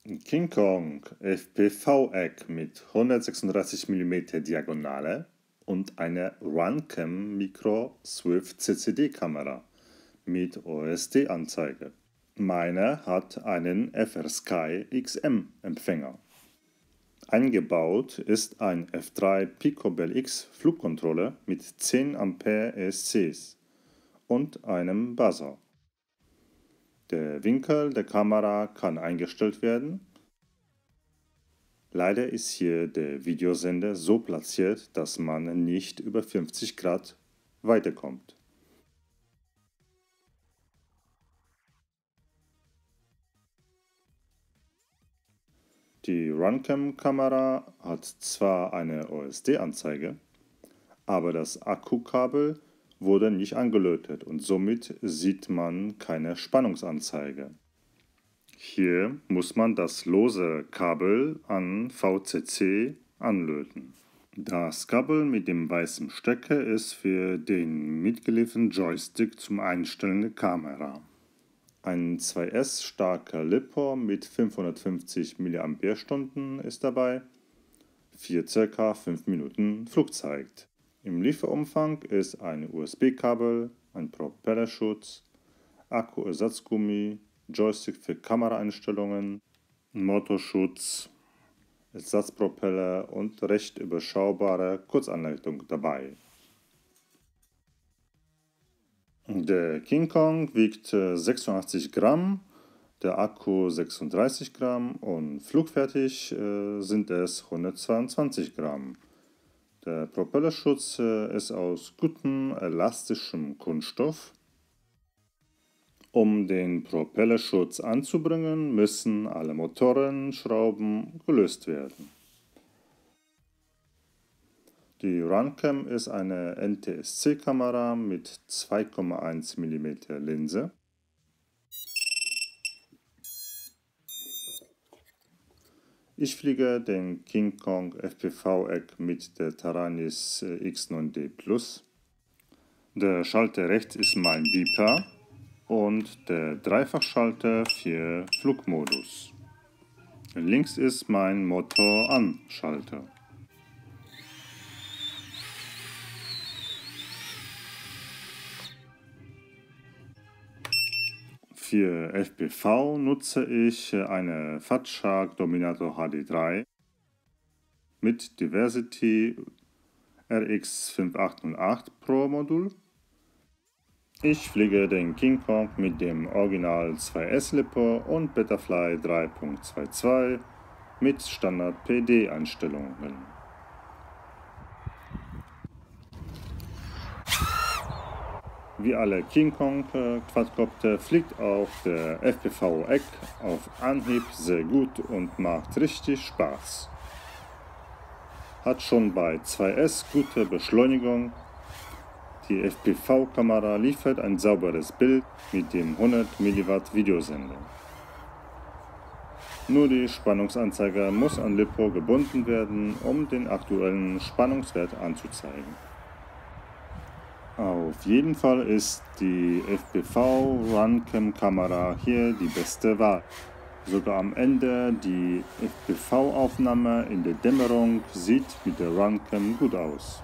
King Kong FPV-Eck mit 136 mm Diagonale und eine Runcam Micro Swift CCD-Kamera mit OSD-Anzeige. Meine hat einen FrSky XM-Empfänger. Eingebaut ist ein F3 Picobel X Flugcontroller mit 10 Ampere ESCs und einem Buzzer. Der Winkel der Kamera kann eingestellt werden. Leider ist hier der Videosender so platziert, dass man nicht über 50 Grad weiterkommt. Die Runcam-Kamera hat zwar eine OSD-Anzeige, aber das Akkukabel wurde nicht angelötet und somit sieht man keine Spannungsanzeige. Hier muss man das lose Kabel an VCC anlöten. Das Kabel mit dem weißen Stecker ist für den mitgelieferten Joystick zum Einstellen der Kamera. Ein 2S starker LiPo mit 550 mAh ist dabei, für ca. 5 Minuten Flugzeit. Im Lieferumfang ist ein USB-Kabel, ein Propellerschutz, Akkuersatzgummi, Joystick für Kameraeinstellungen, Motorschutz, Ersatzpropeller und recht überschaubare Kurzanleitung dabei. Der King Kong wiegt 86 Gramm, der Akku 36 Gramm und flugfertig sind es 122 Gramm. Der Propellerschutz ist aus gutem, elastischem Kunststoff. Um den Propellerschutz anzubringen, müssen alle Motorenschrauben gelöst werden. Die Runcam ist eine NTSC-Kamera mit 2,1 mm Linse. Ich fliege den King Kong FPV-Eck mit der Taranis X9D Plus. Der Schalter rechts ist mein Beeper und der Dreifachschalter für Flugmodus. Links ist mein Motor-An-Schalter. Für FPV nutze ich eine Fat Shark Dominator HD3 mit Diversity RX5808 Pro Modul. Ich fliege den King Kong mit dem Original 2S LiPo und Betafly 3.22 mit Standard PD-Einstellungen. Wie alle King Kong Quadcopter fliegt auch der FPV-Eck auf Anhieb sehr gut und macht richtig Spaß. Hat schon bei 2S gute Beschleunigung. Die FPV-Kamera liefert ein sauberes Bild mit dem 100 mW Videosender. Nur die Spannungsanzeige muss an LiPo gebunden werden, um den aktuellen Spannungswert anzuzeigen. Auf jeden Fall ist die FPV Runcam Kamera hier die beste Wahl. Sogar am Ende die FPV-Aufnahme in der Dämmerung sieht mit der Runcam gut aus.